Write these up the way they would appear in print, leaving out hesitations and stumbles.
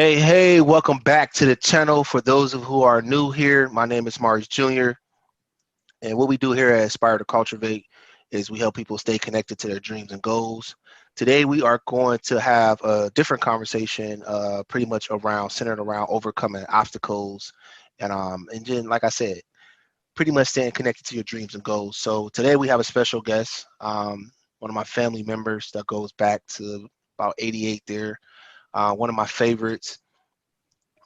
Hey, welcome back to the channel. For those of who are new here, my name is Mars Jr. And what we do here at Inspire II Cultivate is we help people stay connected to their dreams and goals. Today, we are going to have a different conversation, pretty much centered around overcoming obstacles. And then, like I said, pretty much staying connected to your dreams and goals. So today we have a special guest, one of my family members that goes back to about 88 there. One of my favorites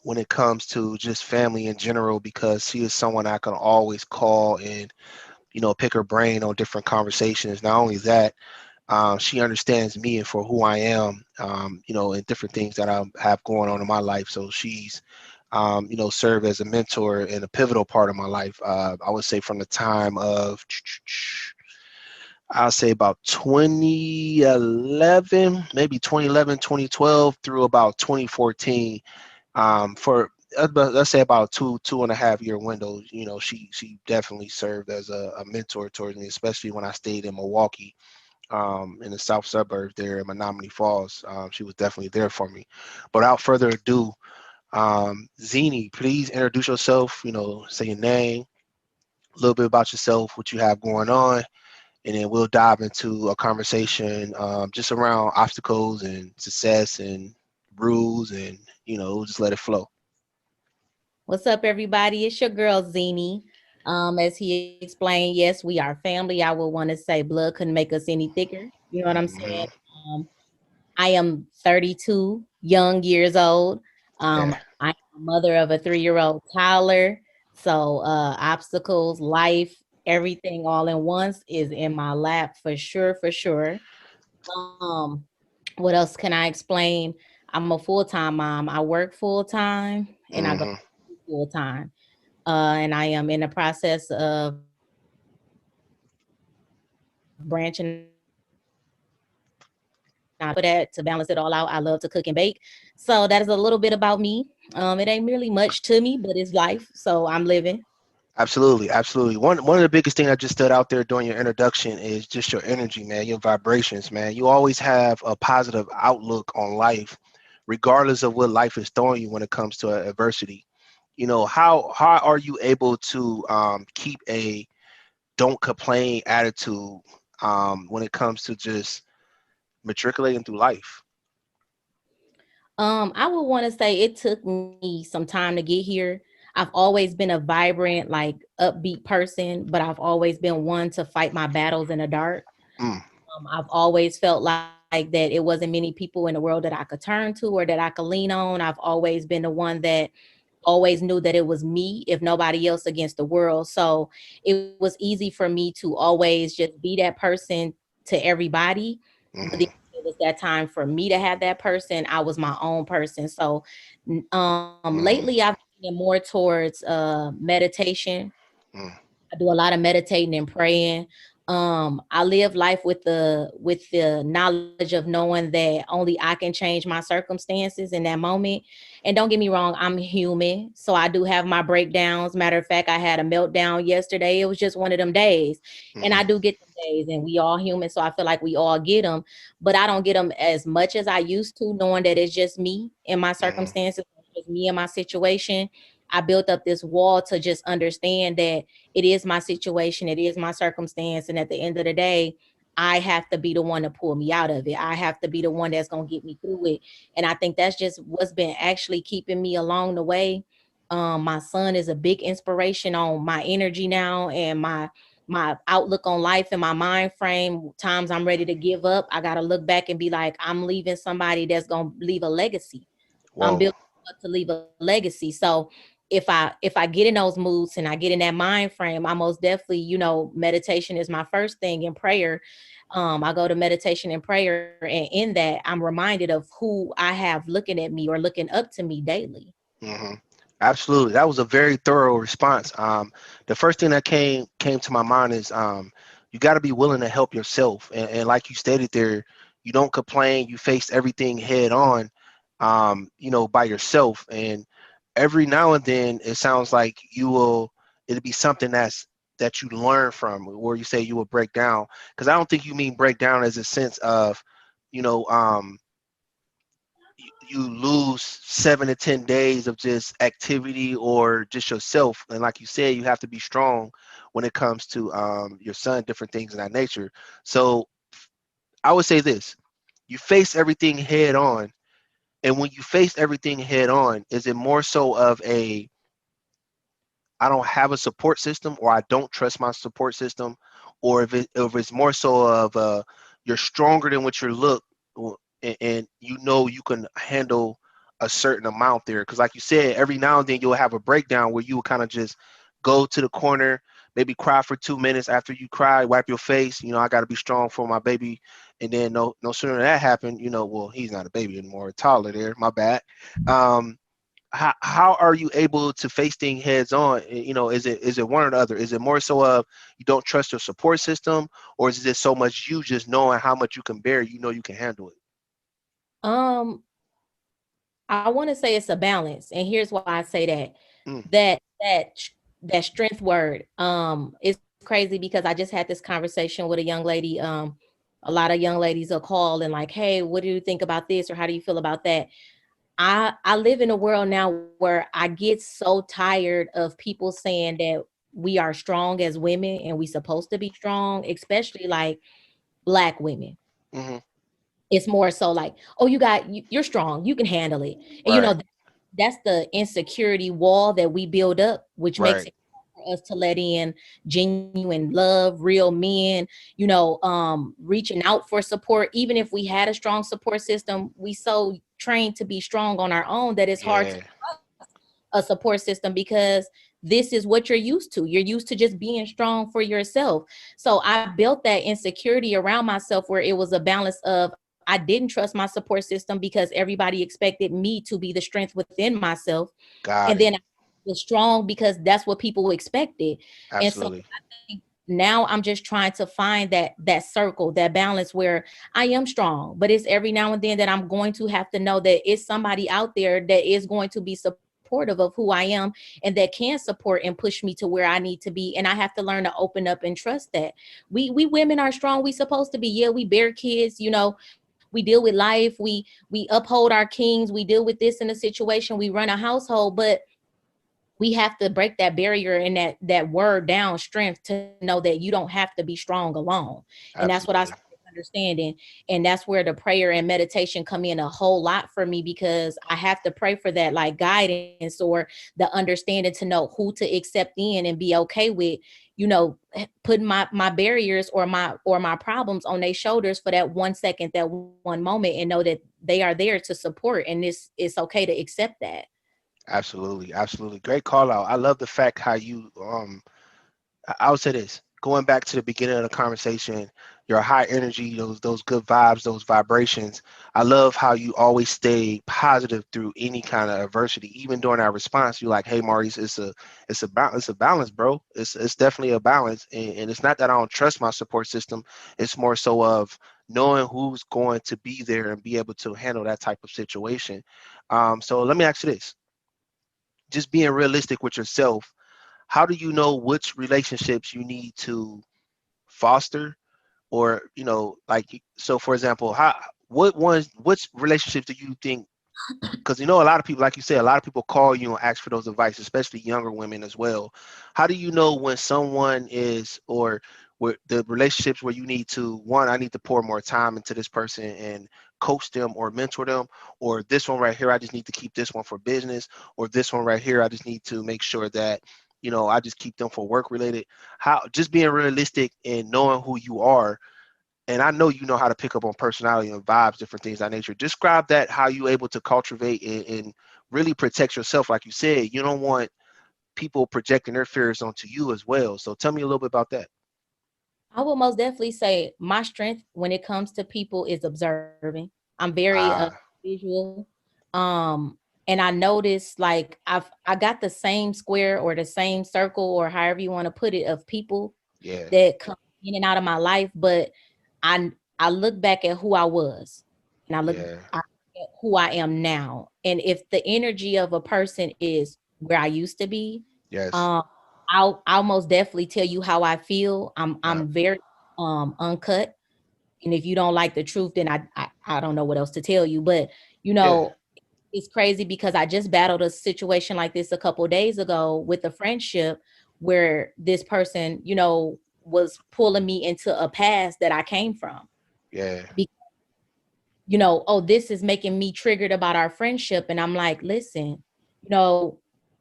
when it comes to just family in general, because she is someone I can always call and pick her brain on different conversations. Not only that, she understands me and for who I am, and different things that I have going on in my life. So she's served as a mentor and a pivotal part of my life. I would say from the time of I'll say about 2011, maybe 2011, 2012 through about 2014, for let's say about two and a half year window. She definitely served as a mentor towards me, especially when I stayed in Milwaukee, in the south suburbs there in Menominee Falls. She was definitely there for me. But without further ado, Xene, please introduce yourself. Say your name, a little bit about yourself, what you have going on, and then we'll dive into a conversation, just around obstacles and success and rules, and we'll just let it flow. What's up, everybody? It's your girl Zini. As he explained, yes, we are family. I would want to say blood couldn't make us any thicker. You know what I'm saying? Hmm. Um, I am 32 young years old. Yeah, I'm a mother of a 3-year-old toddler. So obstacles, life, everything all in once is in my lap for sure, for sure. Um, what else can I explain? I'm a full-time mom. I work full-time and I go hmm, full time. And I am in the process of branching out to do more. For that, to balance it all out, I love to cook and bake. So that is a little bit about me. It ain't really much to me, but it's life. So I'm living. absolutely, absolutely. One of the biggest things that just stood out there during your introduction is just your energy, man, your vibrations, man. You always have a positive outlook on life, regardless of what life is throwing you when it comes to adversity. How are you able to keep a don't complain attitude when it comes to just matriculating through life? I would want to say it took me some time to get here. I've always been a vibrant, like upbeat person, but I've always been one to fight my battles in the dark. Mm, I've always felt like that it wasn't many people in the world that I could turn to or that I could lean on. I've always been the one that always knew that it was me, if nobody else, against the world. So it was easy for me to always just be that person to everybody. But then hmm, it was that time for me to have that person. I was my own person. So lately I've hmm, been more towards meditation. hmm. I do a lot of meditating and praying. I live life with the knowledge of knowing that only I can change my circumstances in that moment. And don't get me wrong, I'm human, so I do have my breakdowns. Matter of fact, I had a meltdown yesterday. It was just one of them days, and I Hmm. do get them days, and we all human, so I feel like we all get them. But I don't get them as much as I used to, knowing that it's just me and my Hmm. circumstances, it's just me and my situation. I built up this wall to just understand that it is my situation, it is my circumstance, and at the end of the day, I have to be the one to pull me out of it. I have to be the one that's going to get me through it. And I think that's just what's been actually keeping me along the way. My son is a big inspiration on my energy now and my outlook on life and my mind frame. Times I'm ready to give up, I got to look back and be like, I'm leaving somebody that's going to leave a legacy. I'm Whoa. building up to leave a legacy. So if I get in those moods and I get in that mind frame, I most definitely, meditation is my first thing, and prayer. I go to meditation and prayer, and in that I'm reminded of who I have looking at me or looking up to me daily. Hmm. Absolutely. That was a very thorough response. The first thing that came to my mind is, you got to be willing to help yourself. And like you stated there, you don't complain. You face everything head on, by yourself. And every now and then, it sounds like it'll be something that you learn from, where you say you will break down. Because I don't think you mean break down as a sense of, you know, um, you lose 7 to 10 days of just activity or just yourself. And like you said, you have to be strong when it comes to your son, different things of that nature. So I would say this: you face everything head on, and when you face everything head on, is it more so of a I don't have a support system or I don't trust my support system, or if it's more so of you're stronger than what you look, and you know you can handle a certain amount there. Because like you said, every now and then you'll have a breakdown where you will kind of just go to the corner, maybe cry for 2 minutes. After you cry, wipe your face. You know, I got to be strong for my baby. And then no sooner than that happened, you know, well, he's not a baby anymore, a toddler there. My bad. Um, how are you able to face things heads on? You know, is it one or the other? Is it more so of you don't trust your support system, or is it so much you just knowing how much you can bear, you know you can handle it? Um, I want to say it's a balance, and here's why I say that. Mm, That strength word is crazy because I just had this conversation with a young lady. A lot of young ladies will call and like, hey, what do you think about this, or how do you feel about that? I live in a world now where I get so tired of people saying that we are strong as women and we supposed to be strong, especially like black women. mm-hmm. It's more so like, oh, you're strong, you can handle it. And Right, that's the insecurity wall that we build up, which makes right. it hard for us to let in genuine love, real men, reaching out for support. Even if we had a strong support system, we so trained to be strong on our own that it's hard to Yeah, a support system because this is what you're used to. You're used to just being strong for yourself. So I built that insecurity around myself where it was a balance of I didn't trust my support system because everybody expected me to be the strength within myself. And got then I it. was strong because that's what people expected. And so Absolutely. I think now I'm just trying to find that circle, that balance where I am strong, but it's every now and then that I'm going to have to know that it's somebody out there that is going to be supportive of who I am and that can support and push me to where I need to be. And I have to learn to open up and trust that. We women are strong. We supposed to be. Yeah, we bear kids, we deal with life. We uphold our kings. We deal with this in a situation. We run a household, but we have to break that barrier and that word down strength to know that you don't have to be strong alone. And that's what I started Absolutely. understanding. And that's where the prayer and meditation come in a whole lot for me, because I have to pray for that like guidance or the understanding to know who to accept in and be okay with, putting my barriers or my problems on their shoulders for that 1 second, that one moment, and know that they are there to support, and it's okay to accept that. Absolutely. Absolutely. Great call out. I love the fact how you I would say this, going back to the beginning of the conversation, your high energy, those good vibes, those vibrations. I love how you always stay positive through any kind of adversity. Even during our response, you're like, "Hey, Maurice, it's a balance, bro. It's definitely a balance." And it's not that I don't trust my support system. It's more so of knowing who's going to be there and be able to handle that type of situation. So let me ask you this: just being realistic with yourself, how do you know which relationships you need to foster, or like, so for example, how which relationships do you think, because a lot of people, like you said, a lot of people call you and ask for those advice, especially younger women as well. How do you know when someone is, or where the relationships where you need to, one, I need to pour more time into this person and coach them or mentor them, or this one right here, I just need to keep this one for business, or this one right here, I just need to make sure that I just keep them for work related? How, just being realistic and knowing who you are, and I know you know how to pick up on personality and vibes, different things of that nature. Describe that, how you able to cultivate and really protect yourself. Like you said, you don't want people projecting their fears onto you as well. So tell me a little bit about that. I will most definitely say my strength when it comes to people is observing. I'm very Ah, visual. Um and I notice like I got the same square or the same circle or however you want to put it of people yeah, that come in and out of my life, but I look back at who I was, and yeah, I look at who I am now. And if the energy of a person is where I used to be, yes, um I'll most definitely tell you how I feel. yeah, I'm very uncut. And if you don't like the truth, then I don't know what else to tell you. But you yeah, know, it's crazy because I just battled a situation like this a couple of days ago with a friendship where this person, was pulling me into a past that I came from. Yeah. Oh, this is making me triggered about our friendship. And I'm like, listen,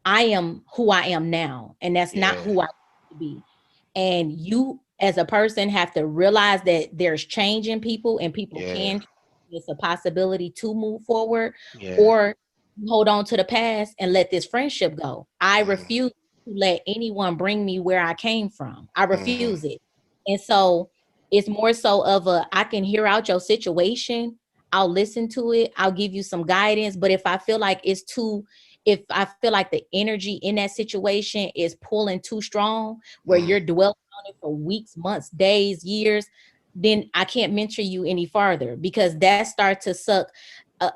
I am who I am now, and that's not Yeah. who I used to be. And you, as a person, have to realize that there's change in people and people Yeah. can, it's a possibility to move forward, Yeah. or hold on to the past and let this friendship go. I Mm, refuse to let anyone bring me where I came from. I mm-hmm. refuse it. And so it's more so of I can hear out your situation. I'll listen to it. I'll give you some guidance. But if I feel like the energy in that situation is pulling too strong, where Mm, you're dwelling on it for weeks, months, days, years, then I can't mentor you any farther, because that starts to suck.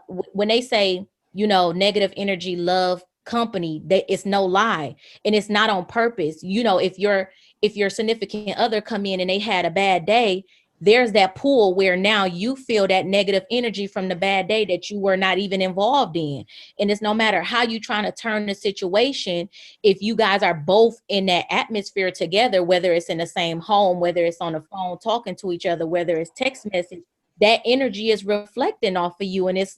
When they say, negative energy love company, that it's no lie, and it's not on purpose. If your significant other come in and they had a bad day, there's that pool where now you feel that negative energy from the bad day that you were not even involved in. And it's no matter how you trying to turn the situation, if you guys are both in that atmosphere together, whether it's in the same home, whether it's on the phone talking to each other, whether it's text message, that energy is reflecting off of you, and it's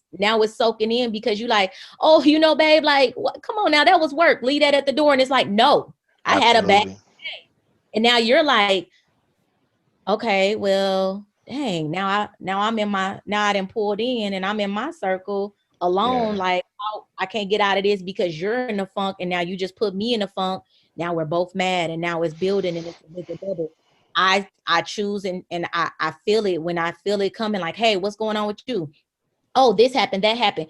soaking in, because you like, oh, babe, like, what? Come on now, that was work, leave that at the door. And it's like, no, I had a bad, absolutely. and now you're like, okay, well, dang, now I'm in my, now I done pulled in and I'm in my circle alone. Yeah. Like, oh, I can't get out of this because you're in the funk, and now you just put me in the funk. Now we're both mad, and now it's building, and it's a bigger bubble. I choose, and I feel it when I feel it coming, like, hey, what's going on with you? Oh, this happened, that happened.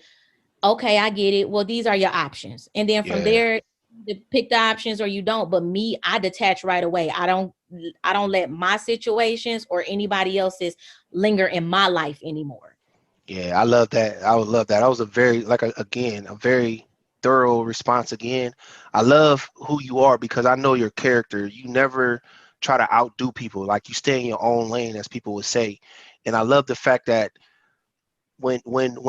Okay, I get it. Well, these are your options. And then from Yeah. there, you pick the options or you don't. But me, I detach right away. I don't let my situations or anybody else's linger in my life anymore. Yeah, I love that. I would love that. That was a very, again, a very thorough response again. I love who you are because I know your character. You never try to outdo people. Like you stay in your own lane, as people would say. And I love the fact that when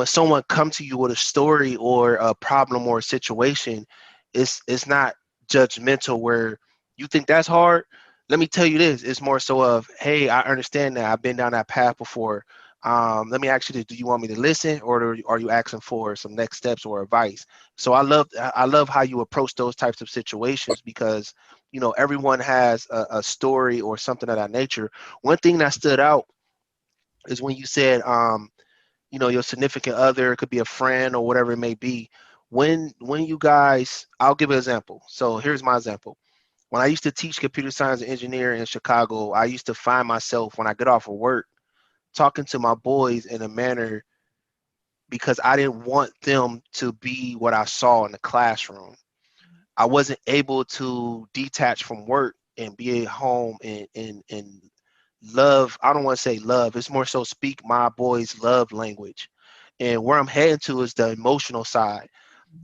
someone comes to you with a story or a problem or a situation, it's not judgmental where you think that's hard. Let me tell you this, it's more so of, hey, I understand that, I've been down that path before. Let me ask you this, do you want me to listen, or are you asking for some next steps or advice? So I love how you approach those types of situations, because everyone has a story or something of that nature. One thing that stood out is when you said, your significant other, it could be a friend or whatever it may be. When you guys, I'll give an example. So here's my example. When I used to teach computer science and engineering in Chicago, I used to find myself when I get off of work talking to my boys in a manner, because I didn't want them to be what I saw in the classroom. I wasn't able to detach from work and be at home and love. I don't want to say love. It's more so speak my boys' love language. And where I'm heading to is the emotional side.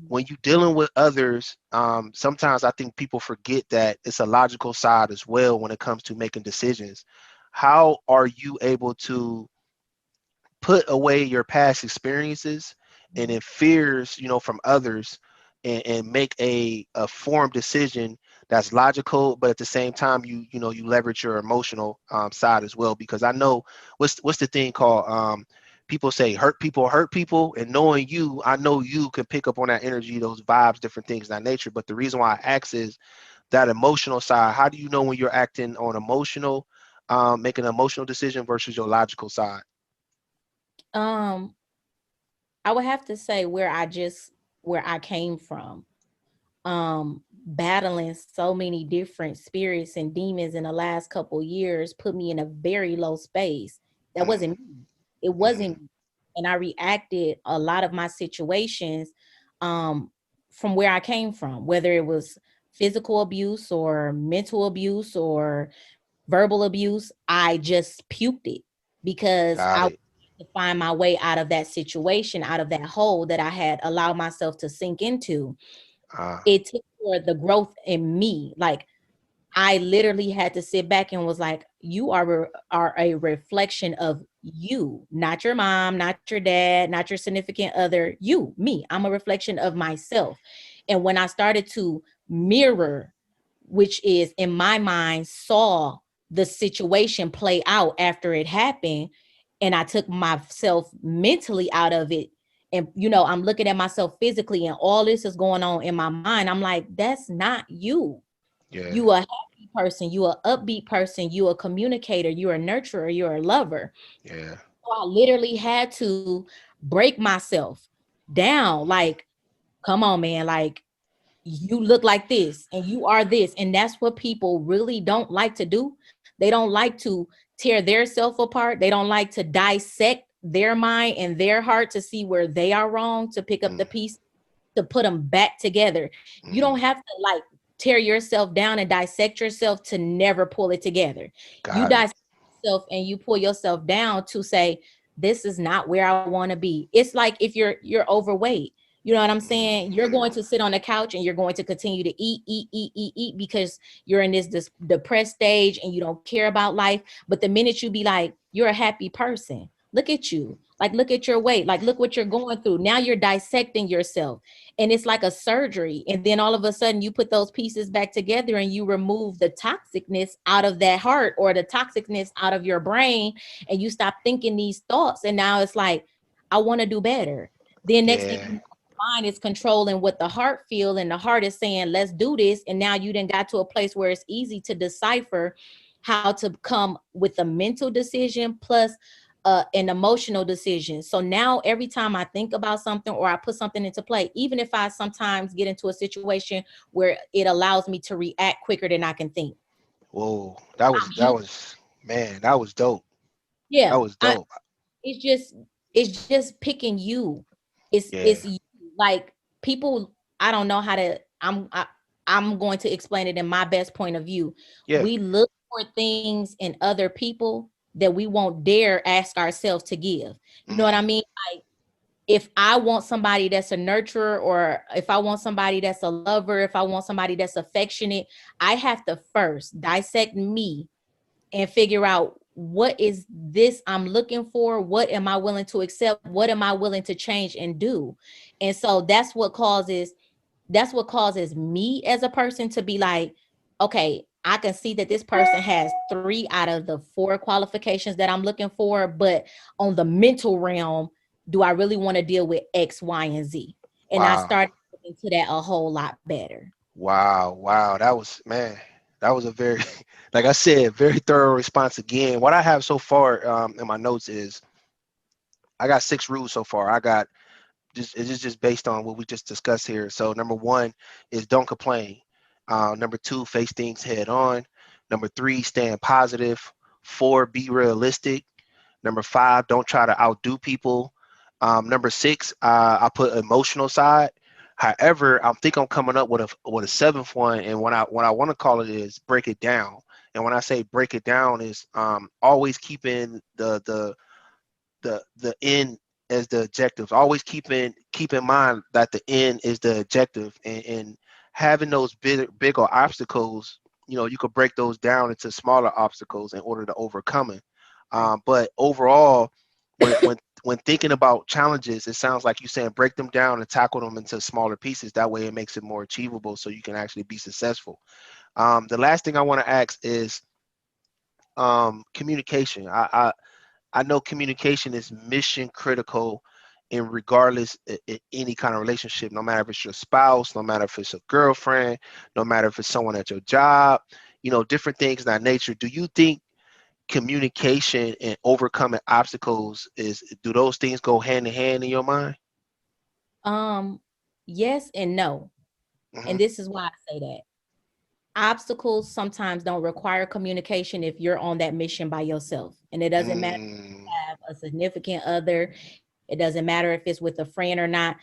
When you're dealing with others, sometimes I think people forget that it's a logical side as well when it comes to making decisions. How are you able to put away your past experiences and in fears, from others, and make a formed decision that's logical, but at the same time, you leverage your emotional side as well? Because I know what's the thing called, people say hurt people, and knowing you, I know you can pick up on that energy, those vibes, different things of that nature. But the reason why I ask is that emotional side. How do you know when you're acting on emotional, making an emotional decision versus your logical side? Um, I would have to say where I came from. Battling so many different spirits and demons in the last couple years put me in a very low space. That Mm, wasn't me. It mhm. wasn't me. And I reacted a lot of my situations um from where I came from, whether it was physical abuse or mental abuse or verbal abuse. I just puked it because I Got wanted it. to find my way out of that situation, out of that hole that I had allowed myself to sink into. Ah, It took for the growth in me. Like, I literally had to sit back and was like, you are a reflection of you, not your mom, not your dad, not your significant other, you, me. I'm a reflection of myself. And when I started to mirror, which is in my mind, saw the situation play out after it happened, and I took myself mentally out of it. And, I'm looking at myself physically, and all this is going on in my mind. I'm like, that's not you. Yeah. You a happy person. You a upbeat person. You a communicator. You're a nurturer. You're a lover. Yeah. So I literally had to break myself down. Like, come on, man. Like, you look like this and you are this. And that's what people really don't like to do. They don't like to tear their self apart. They don't like to dissect their mind and their heart to see where they are wrong, to pick up Mm, the piece, to put them back together. You mm, don't have to like tear yourself down and dissect yourself to never pull it together. You got it. dissect yourself and you pull yourself down to say, this is not where I want to be. It's like if you're overweight, you know what I'm saying? You're going to sit on the couch and you're going to continue to eat because you're in this depressed stage and you don't care about life. But the minute you be like, you're a happy person, look at you. Like, look at your weight. Like, look what you're going through. Now you're dissecting yourself. And it's like a surgery. And then all of a sudden you put those pieces back together and you remove the toxicness out of that heart or the toxicness out of your brain. And you stop thinking these thoughts. And now it's like, I want to do better. Then next thing Yeah. you know, mind is controlling what the heart feel, and the heart is saying, let's do this. And now you then got to a place where it's easy to decipher how to come with a mental decision plus an emotional decision. So now every time I think about something or I put something into play, even if I sometimes get into a situation where it allows me to react quicker than I can think, Whoa. That was I'm that handling. was man, that was dope. That Yeah, was dope. it's just picking you. It's Yeah. you. Like, people, I don't know how to, I'm going to explain it in my best point of view. Yeah. We look for things in other people that we won't dare ask ourselves to give. You know what I Mm, mean? Like, if I want somebody that's a nurturer, or if I want somebody that's a lover, if I want somebody that's affectionate, I have to first dissect me and figure out, what is this I'm looking for? What am I willing to accept? What am I willing to change and do? And so that's what causes me as a person to be like, okay, I can see that this person has 3 out of the 4 qualifications that I'm looking for, but on the mental realm, do I really want to deal with X, Y, and Z? And I wow. started into that a whole lot better. Wow. Wow. That was man. That was a very, like I said, very thorough response again. What I have so far in my notes is I got 6 rules so far. I got just it's just based on what we just discussed here. So number one is don't complain. Number two, face things head on. Number three, stand positive. Four, be realistic. Number five, don't try to outdo people. Number six, I put emotional side. However, I think I'm coming up with a seventh one, and what I want to call it is break it down. And when I say break it down, is always keeping the end as the objectives. Always keep in mind that the end is the objective, and having those bigger obstacles, you could break those down into smaller obstacles in order to overcome it. Right. But overall, when thinking about challenges, it sounds like you're saying break them down and tackle them into smaller pieces. That way, it makes it more achievable, so you can actually be successful. The last thing I want to ask is communication. I know communication is mission critical in regardless in any kind of relationship, no matter if it's your spouse, no matter if it's a girlfriend, no matter if it's someone at your job, different things of that nature. Do you think communication and overcoming obstacles do those things go hand in hand in your mind? Um, yes and no. Hmm. And this is why I say that. Obstacles sometimes don't require communication if you're on that mission by yourself. And it doesn't matter if Mm, you have a significant other, it doesn't matter if it's with a friend or not.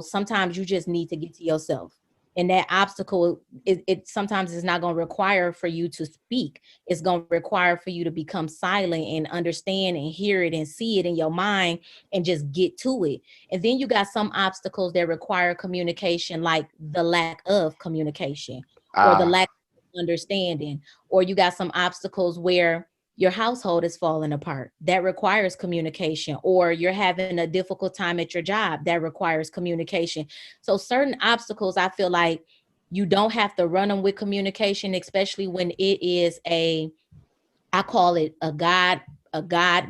Sometimes you just need to get to yourself. And that obstacle, it sometimes is not going to require for you to speak. It's going to require for you to become silent and understand and hear it and see it in your mind and just get to it. And then you got some obstacles that require communication, like the lack of communication or the ah, lack of understanding. Or you got some obstacles where your household is falling apart. That requires communication. Or you're having a difficult time at your job. That requires communication. So certain obstacles, I feel like you don't have to run them with communication, especially when it is I call it a God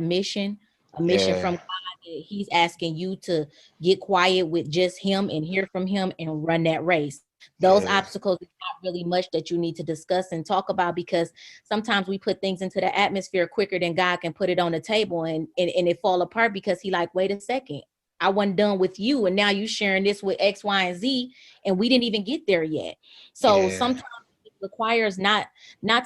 mission, a mission from Yeah. God that He's asking you to get quiet with just Him and hear from Him and run that race. Those Yeah. obstacles is not really much that you need to discuss and talk about, because sometimes we put things into the atmosphere quicker than God can put it on the table, and it fall apart because He like, wait a second, I wasn't done with you, and now you sharing this with X, Y, and Z, and we didn't even get there yet. So Yeah. sometimes it requires not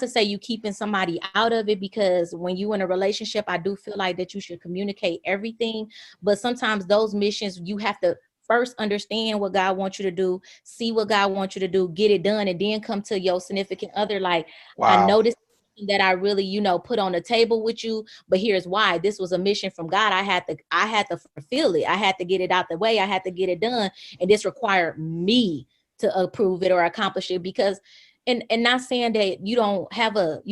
to say you keeping somebody out of it, because when you in a relationship, I do feel like that you should communicate everything. But sometimes those missions, you have to first understand what God wants you to do, see what God wants you to do, get it done, and then come to your significant other like, I Wow. know this that I really, put on the table with you, but here's why. This was a mission from God. I had to fulfill it. I had to get it out the way. I had to get it done, and this required me to approve it or accomplish it. Because and not saying that you don't have a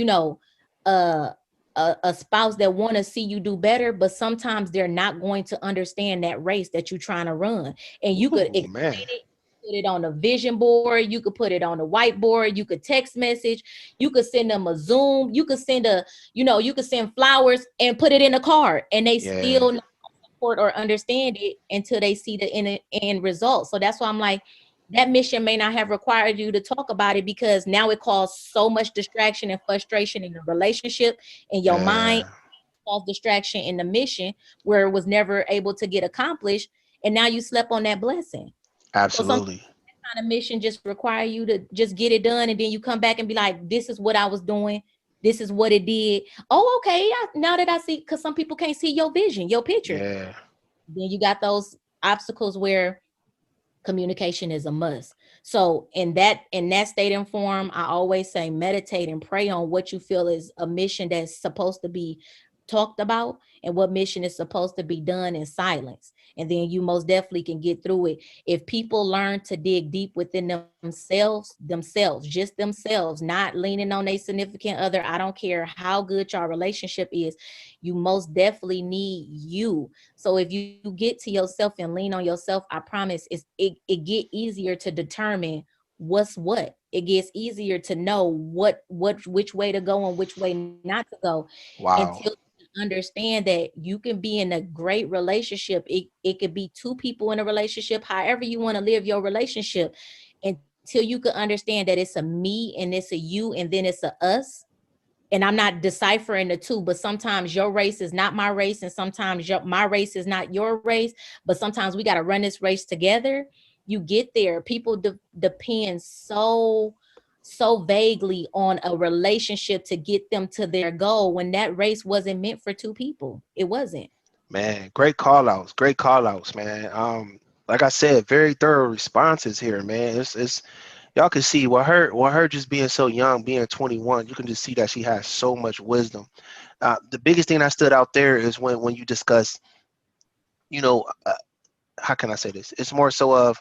a spouse that want to see you do better, but sometimes they're not going to understand that race that you're trying to run. And you could Ooh, explain man. it, put it on a vision board, you could put it on a whiteboard, you could text message, you could send them a Zoom, you could send you could send flowers and put it in a card, and they Yeah. still not support or understand it until they see the end result. So that's why I'm like, that mission may not have required you to talk about it, because now it caused so much distraction and frustration in the relationship, in your mind, Yeah. caused distraction in the mission where it was never able to get accomplished, and now you slept on that blessing. So sometimes Absolutely. kind of mission just require you to just get it done, and then you come back and be like, this is what I was doing, this is what it did. Oh, okay, now that I see, because some people can't see your vision, your picture. Yeah. Then you got those obstacles where communication is a must. So in that state and form, I always say meditate and pray on what you feel is a mission that's supposed to be talked about, and what mission is supposed to be done in silence. And then you most definitely can get through it. If people learn to dig deep within themselves, just themselves, not leaning on a significant other, I don't care how good your relationship is, you most definitely need you. So if you get to yourself and lean on yourself, I promise it get easier to determine what's what. It gets easier to know what which way to go and which way not to go, until Wow. you understand that you can be in a great relationship. It could be two people in a relationship, however you want to live your relationship, until you can understand that it's a me and it's a you and then it's a us. And I'm not deciphering the two, but sometimes your race is not my race, and sometimes my race is not your race, but sometimes we got to run this race together. You get there. People depend so vaguely on a relationship to get them to their goal, when that race wasn't meant for two people. It wasn't. Man, great call outs. Great call outs, man. Like I said, very thorough responses here, man. It's y'all can see what her just being so young, being 21, you can just see that she has so much wisdom. The biggest thing that stood out there is when you discuss, you know, how can I say this? It's more so of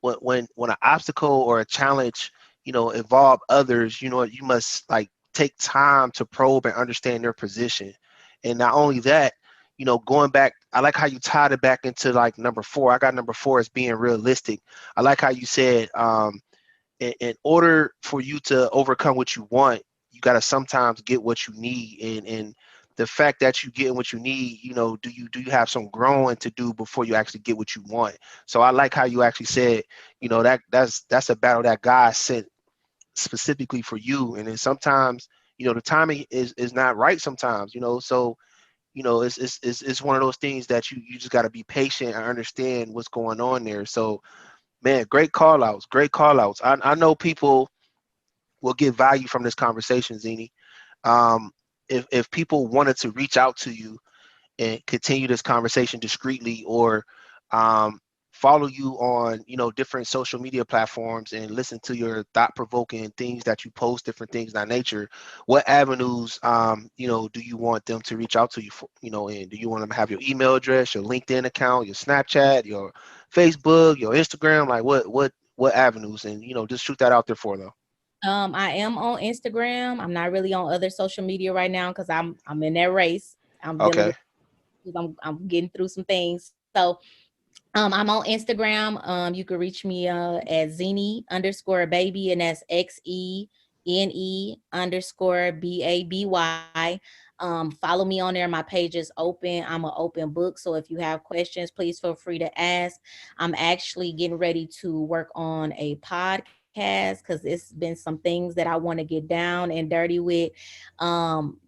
when an obstacle or a challenge, involve others, you must like take time to probe and understand their position. And not only that, going back, I like how you tied it back into like number four. I got number four as being realistic. I like how you said, in order for you to overcome what you want, you got to sometimes get what you need. And the fact that you getting what you need, do you have some growing to do before you actually get what you want? So I like how you actually said, that's a battle that God sent specifically for you. And then sometimes, the timing is not right sometimes, so it's one of those things that you just got to be patient and understand what's going on there. So man, great call outs, great call outs. I know people will get value from this conversation, Zini. Um, if people wanted to reach out to you and continue this conversation discreetly, or um, follow you on, different social media platforms and listen to your thought-provoking things that you post, different things of that nature, what avenues, do you want them to reach out to you for, and do you want them to have your email address, your LinkedIn account, your Snapchat, your Facebook, your Instagram, like what avenues, and just shoot that out there for them. I am on Instagram. I'm not really on other social media right now because I'm in that race. I'm dealing Okay. with I'm getting through some things. So I'm on Instagram. You can reach me at Xene_baby, and that's XENE_BABY. Follow me on there. My page is open. I'm an open book. So if you have questions, please feel free to ask. I'm actually getting ready to work on a podcast because it's been some things that I want to get down and dirty with.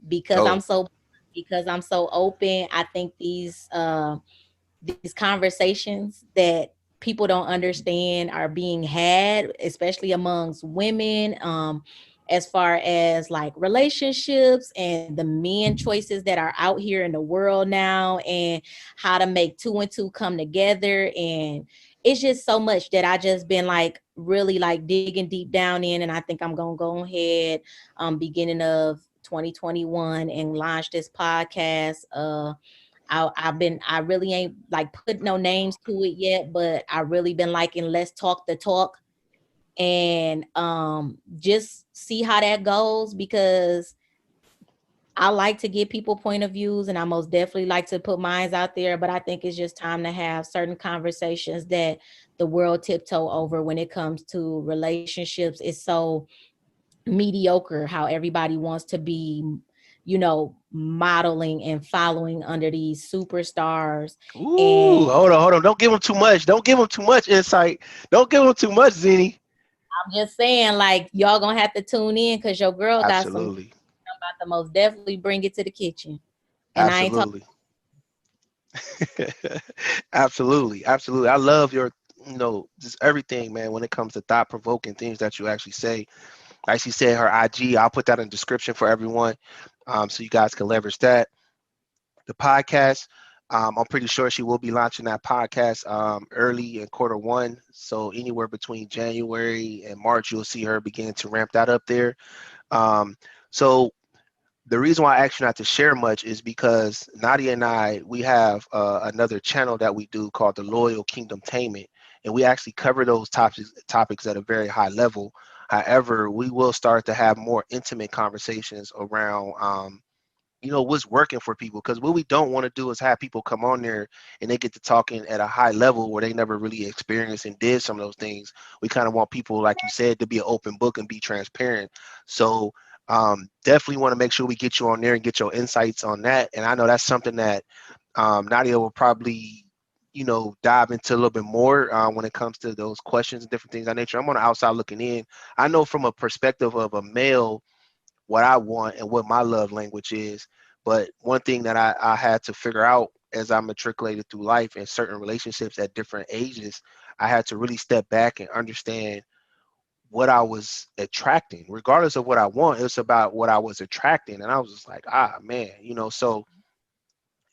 Because I'm Oh. so open. I think these conversations that people don't understand are being had, especially amongst women, as far as like relationships and the men choices that are out here in the world now, and how to make two and two come together. And it's just so much that I just been like really like digging deep down in, and I think I'm gonna go ahead beginning of 2021 and launch this podcast. I really ain't like put no names to it yet, but I really been liking Let's Talk the Talk, and just see how that goes, because I like to get people point of views, and I most definitely like to put mines out there, but I think it's just time to have certain conversations that the world tiptoe over when it comes to relationships. It's so mediocre how everybody wants to be, modeling and following under these superstars. Ooh, And hold on. Don't give them too much. Don't give them too much insight. Don't give them too much, Zini. I'm just saying, like, y'all gonna have to tune in because your girl got some Absolutely. about to most definitely bring it to the kitchen. And I ain't talking. Absolutely. Absolutely. Absolutely. I love your, just everything, man, when it comes to thought provoking things that you actually say. Like she said, her IG, I'll put that in the description for everyone, so you guys can leverage that. The podcast, I'm pretty sure she will be launching that podcast early in quarter 1. So anywhere between January and March, you'll see her begin to ramp that up there. Um, so the reason why I asked you not to share much is because Nadia and I, we have another channel that we do called the Loyal Kingdom Tainment, and we actually cover those topics at a very high level. However, we will start to have more intimate conversations around what's working for people, because what we don't want to do is have people come on there and they get to talking at a high level where they never really experienced and did some of those things. We kind of want people, like you said, to be an open book and be transparent. So definitely want to make sure we get you on there and get your insights on that. And I know that's something that Nadia will probably dive into a little bit more when it comes to those questions and different things of that nature. I'm on the outside looking in. I know from a perspective of a male what I want and what my love language is. But one thing that I had to figure out as I matriculated through life and certain relationships at different ages, I had to really step back and understand what I was attracting. Regardless of what I want, it's about what I was attracting. And I was just like, man, so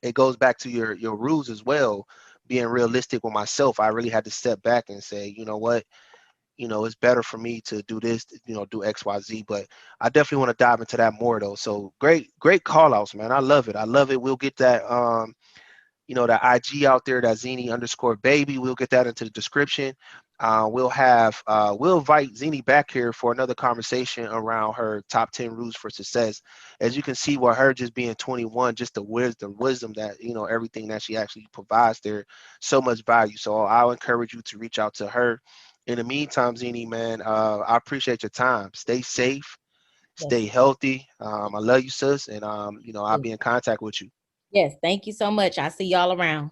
it goes back to your rules as well, being realistic with myself. I really had to step back and say, you know what, it's better for me to do this, do XYZ. But I definitely want to dive into that more though. So great call outs, man. I love it. I love it. We'll get that that IG out there, that Xene_baby. We'll get that into the description. We'll invite Xene back here for another conversation around her top 10 rules for success. As you can see, with her just being 21, just the wisdom that everything that she actually provides there, so much value. So I'll encourage you to reach out to her. In the meantime, Xene, man, I appreciate your time. Stay safe, Yes, stay healthy. I love you, sis, and I'll yes, be in contact with you. yes. Thank you so much. I see y'all around.